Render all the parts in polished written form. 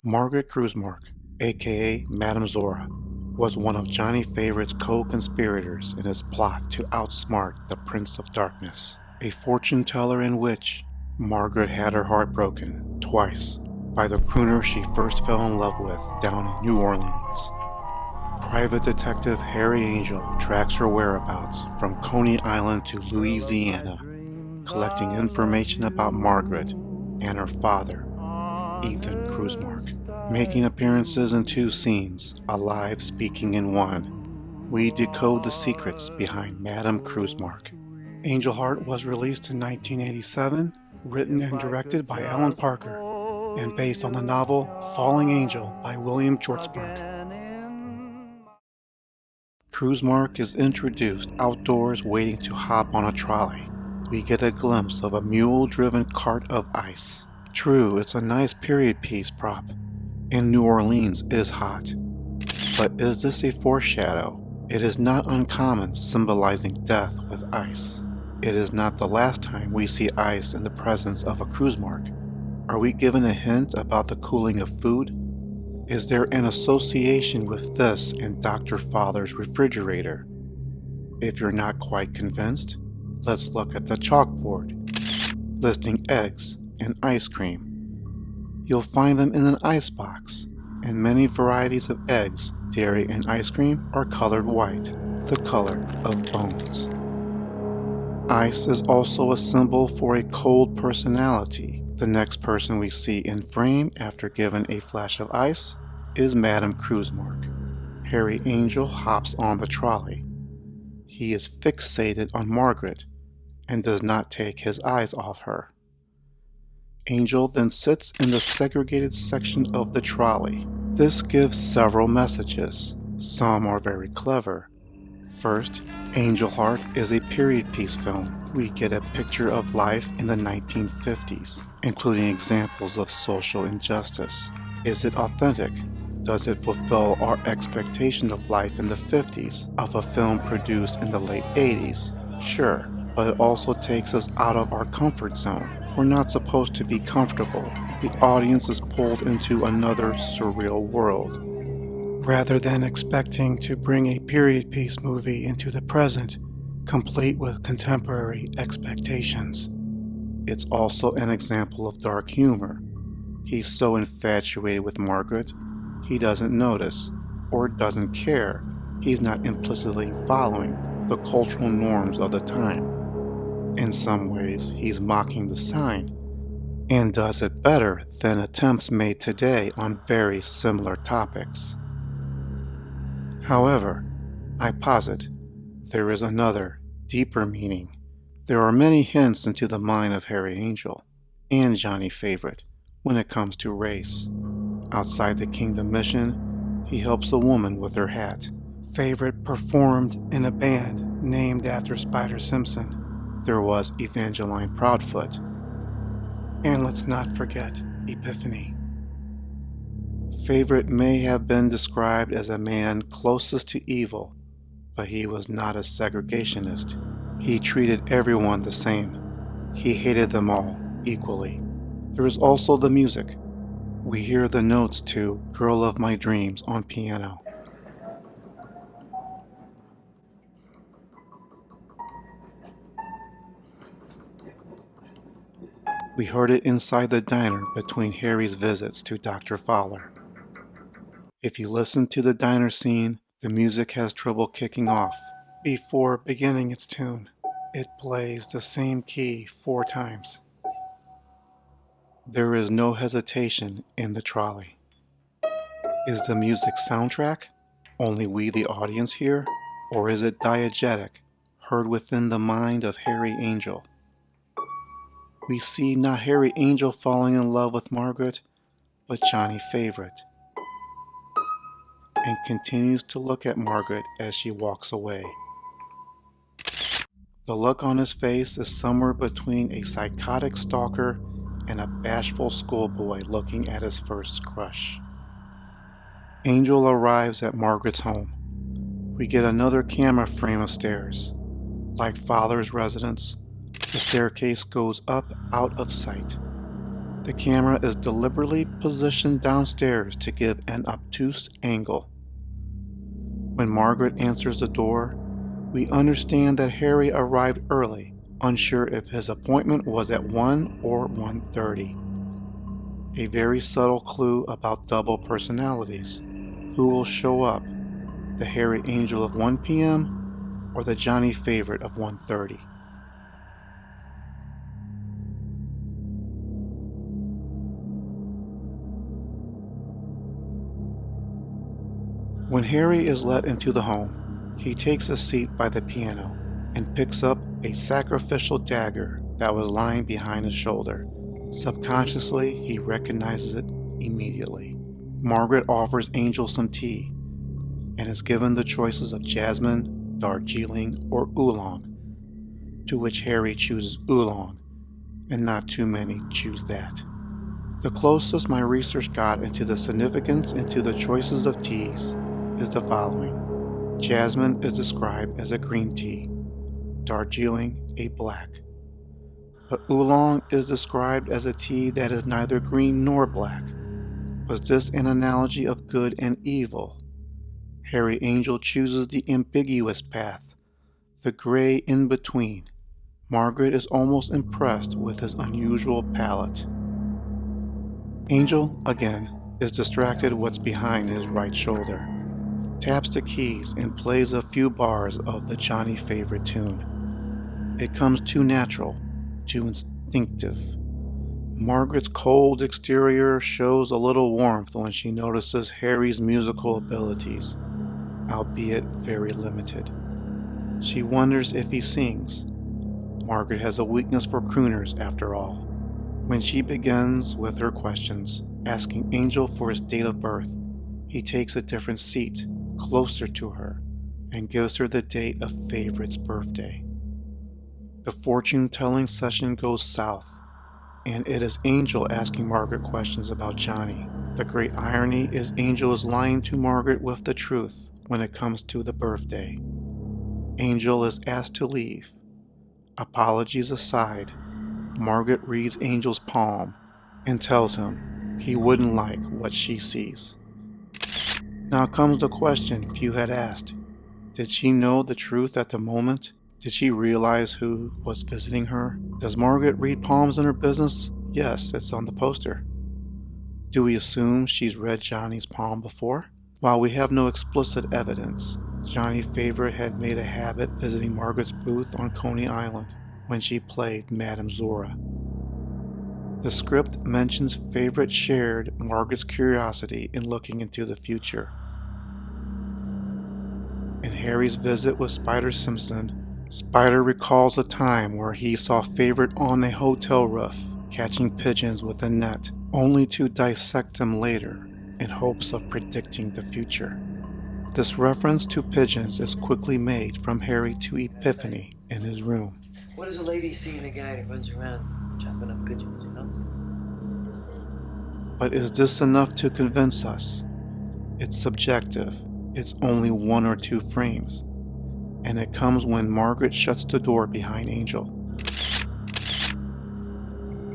Margaret Krusemark, aka Madame Zora, was one of Johnny Favourite's co-conspirators in his plot to outsmart the Prince of Darkness, a fortune teller and witch. Margaret had her heart broken twice by the crooner she first fell in love with down in New Orleans. Private Detective Harry Angel tracks her whereabouts from Coney Island to Louisiana, collecting information about Margaret and her father, Ethan Krusemark. Making appearances in 2 scenes, alive speaking in 1, we decode the secrets behind Madame Krusemark. Angel Heart was released in 1987, written and directed by Alan Parker, and based on the novel Falling Angel by William Hjortsberg. Krusemark is introduced outdoors waiting to hop on a trolley. We get a glimpse of a mule-driven cart of ice. True, it's a nice period piece prop, and New Orleans is hot. But is this a foreshadow? It is not uncommon symbolizing death with ice. It is not the last time we see ice in the presence of a Krusemark. Are we given a hint about the cooling of food? Is there an association with this and Dr. Father's refrigerator? If you're not quite convinced, let's look at the chalkboard, listing eggs and ice cream. You'll find them in an icebox, and many varieties of eggs, dairy, and ice cream are colored white, the color of bones. Ice is also a symbol for a cold personality. The next person we see in frame after given a flash of ice is Madame Krusemark. Harry Angel hops on the trolley. He is fixated on Margaret and does not take his eyes off her. Angel then sits in the segregated section of the trolley. This gives several messages. Some are very clever. First, Angel Heart is a period piece film. We get a picture of life in the 1950s, including examples of social injustice. Is it authentic? Does it fulfill our expectation of life in the 50s, of a film produced in the late 80s? Sure, but it also takes us out of our comfort zone. We're not supposed to be comfortable. The audience is pulled into another surreal world. Rather than expecting to bring a period piece movie into the present, complete with contemporary expectations. It's also an example of dark humor. He's so infatuated with Margaret, he doesn't notice, or doesn't care. He's not implicitly following the cultural norms of the time. In some ways, he's mocking the sign, and does it better than attempts made today on very similar topics. However, I posit there is another, deeper meaning. There are many hints into the mind of Harry Angel and Johnny Favourite when it comes to race. Outside the Kingdom mission, he helps a woman with her hat. Favourite performed in a band named after Spider Simpson. There was Evangeline Proudfoot. And let's not forget Epiphany. Favourite may have been described as a man closest to evil, but he was not a segregationist. He treated everyone the same. He hated them all equally. There is also the music. We hear the notes to Girl of My Dreams on piano. We heard it inside the diner between Harry's visits to Dr. Fowler. If you listen to the diner scene, the music has trouble kicking off. Before beginning its tune, it plays the same key 4 times. There is no hesitation in the trolley. Is the music soundtrack? Only we the audience hear? Or is it diegetic, heard within the mind of Harry Angel? We see not Harry Angel falling in love with Margaret, but Johnny Favourite, and continues to look at Margaret as she walks away. The look on his face is somewhere between a psychotic stalker and a bashful schoolboy looking at his first crush. Angel arrives at Margaret's home. We get another camera frame of stairs. Like Father's residence, the staircase goes up out of sight. The camera is deliberately positioned downstairs to give an obtuse angle. When Margaret answers the door, we understand that Harry arrived early, unsure if his appointment was at 1 or 1:30. A very subtle clue about double personalities. Who will show up? The Harry Angel of 1 p.m. or the Johnny Favorite of 1:30? When Harry is let into the home, he takes a seat by the piano and picks up a sacrificial dagger that was lying behind his shoulder. Subconsciously, he recognizes it immediately. Margaret offers Angel some tea and is given the choices of jasmine, Darjeeling, or oolong, to which Harry chooses oolong, and not too many choose that. The closest my research got into the significance into the choices of teas is the following. Jasmine is described as a green tea, Darjeeling a black. But oolong is described as a tea that is neither green nor black. Was this an analogy of good and evil? Harry Angel chooses the ambiguous path, the gray in between. Margaret is almost impressed with his unusual palate. Angel, again, is distracted what's behind his right shoulder, taps the keys and plays a few bars of the Johnny Favorite tune. It comes too natural, too instinctive. Margaret's cold exterior shows a little warmth when she notices Harry's musical abilities, albeit very limited. She wonders if he sings. Margaret has a weakness for crooners, after all. When she begins with her questions, asking Angel for his date of birth, he takes a different seat, closer to her, and gives her the date of Favorite's birthday. The fortune-telling session goes south, and it is Angel asking Margaret questions about Johnny. The great irony is Angel is lying to Margaret with the truth when it comes to the birthday. Angel is asked to leave. Apologies aside, Margaret reads Angel's palm and tells him he wouldn't like what she sees. Now comes the question few had asked. Did she know the truth at the moment? Did she realize who was visiting her? Does Margaret read palms in her business? Yes, it's on the poster. Do we assume she's read Johnny's palm before? While we have no explicit evidence, Johnny Favorite had made a habit visiting Margaret's booth on Coney Island when she played Madame Zora. The script mentions Favorite shared Margaret's curiosity in looking into the future. In Harry's visit with Spider Simpson, Spider recalls a time where he saw Favorite on a hotel roof, catching pigeons with a net, only to dissect them later in hopes of predicting the future. This reference to pigeons is quickly made from Harry to Epiphany in his room. What does a lady see in a guy that runs around chopping up pigeons, you know? But is this enough to convince us? It's subjective. It's only 1 or 2 frames. And it comes when Margaret shuts the door behind Angel.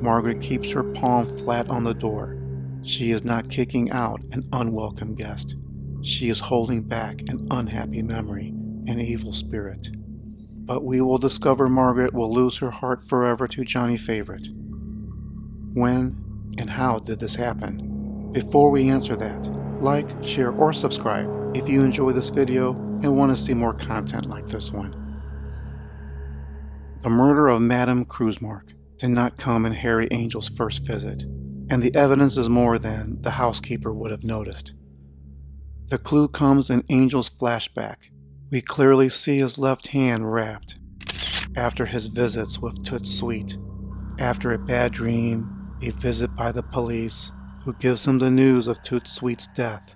Margaret keeps her palm flat on the door. She is not kicking out an unwelcome guest. She is holding back an unhappy memory, an evil spirit. But we will discover Margaret will lose her heart forever to Johnny Favorite. When and how did this happen? Before we answer that, like, share, or subscribe if you enjoy this video and want to see more content like this one. The murder of Madame Krusemark did not come in Harry Angel's first visit, and the evidence is more than the housekeeper would have noticed. The clue comes in Angel's flashback. We clearly see his left hand wrapped. After his visits with Toot Sweet, after a bad dream, a visit by the police, who gives him the news of Toot Sweet's death,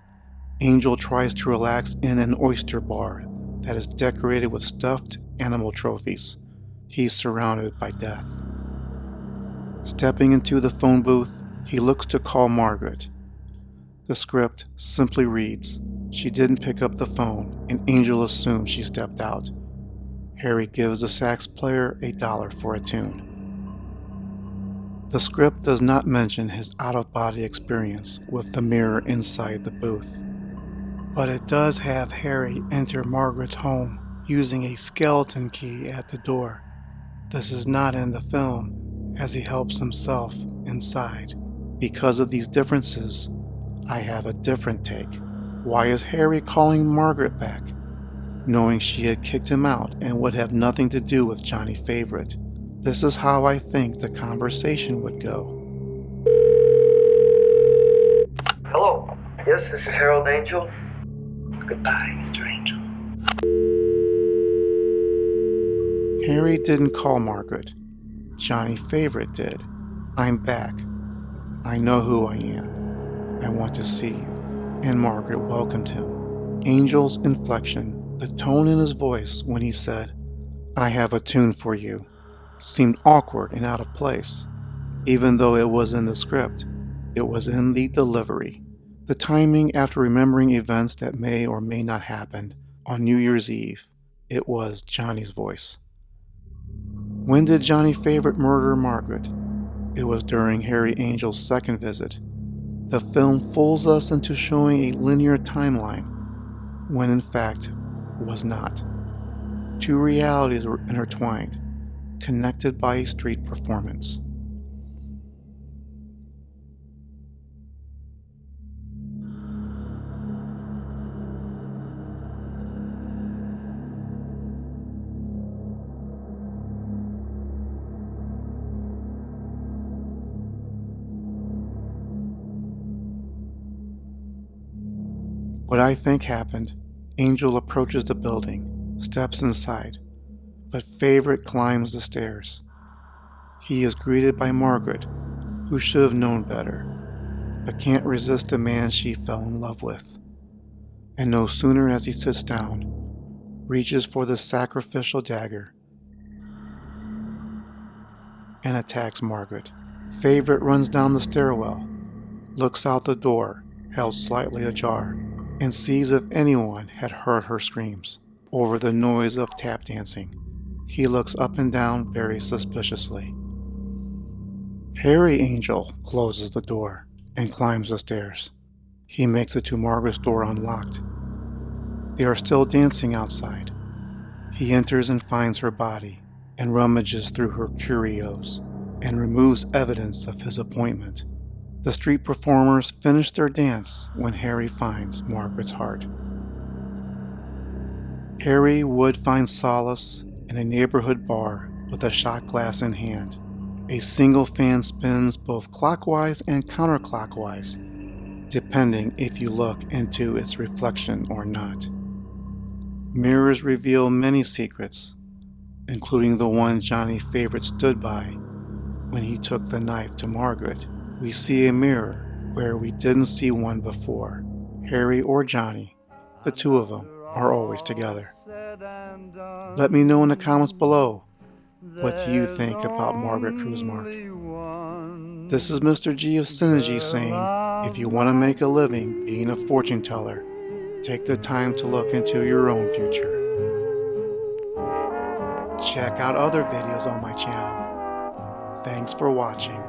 Angel tries to relax in an oyster bar that is decorated with stuffed animal trophies. He's surrounded by death. Stepping into the phone booth, he looks to call Margaret. The script simply reads, she didn't pick up the phone, and Angel assumes she stepped out. Harry gives the sax player $1 for a tune. The script does not mention his out-of-body experience with the mirror inside the booth, but it does have Harry enter Margaret's home using a skeleton key at the door. This is not in the film, as he helps himself inside. Because of these differences, I have a different take. Why is Harry calling Margaret back, knowing she had kicked him out and would have nothing to do with Johnny Favorite? This is how I think the conversation would go. Hello. Yes, this is Harold Angel. Goodbye, Mr. Angel. Harry didn't call Margaret. Johnny Favorite did. I'm back. I know who I am. I want to see you. And Margaret welcomed him. Angel's inflection, the tone in his voice when he said, "I have a tune for you," seemed awkward and out of place. Even though it was in the script, it was in the delivery. The timing after remembering events that may or may not happen on New Year's Eve, it was Johnny's voice. When did Johnny Favorite murder Margaret? It was during Harry Angel's second visit. The film fools us into showing a linear timeline, when in fact was not. Two realities were intertwined, connected by a street performance. What I think happened, Angel approaches the building, steps inside, but Favorite climbs the stairs. He is greeted by Margaret, who should have known better, but can't resist the man she fell in love with. And no sooner as he sits down, reaches for the sacrificial dagger, and attacks Margaret. Favorite runs down the stairwell, looks out the door, held slightly ajar, and sees if anyone had heard her screams over the noise of tap dancing. He looks up and down very suspiciously. Harry Angel closes the door and climbs the stairs. He makes it to Margaret's door unlocked. They are still dancing outside. He enters and finds her body and rummages through her curios and removes evidence of his appointment. The street performers finish their dance when Harry finds Margaret's heart. Harry would find solace in a neighborhood bar with a shot glass in hand. A single fan spins both clockwise and counterclockwise, depending if you look into its reflection or not. Mirrors reveal many secrets, including the one Johnny Favorite stood by when he took the knife to Margaret. We see a mirror where we didn't see one before. Harry or Johnny, the two of them, are always together. Let me know in the comments below, what do you think about Margaret Krusemark? This is Mr. G of Synergy saying, if you want to make a living being a fortune teller, take the time to look into your own future. Check out other videos on my channel. Thanks for watching.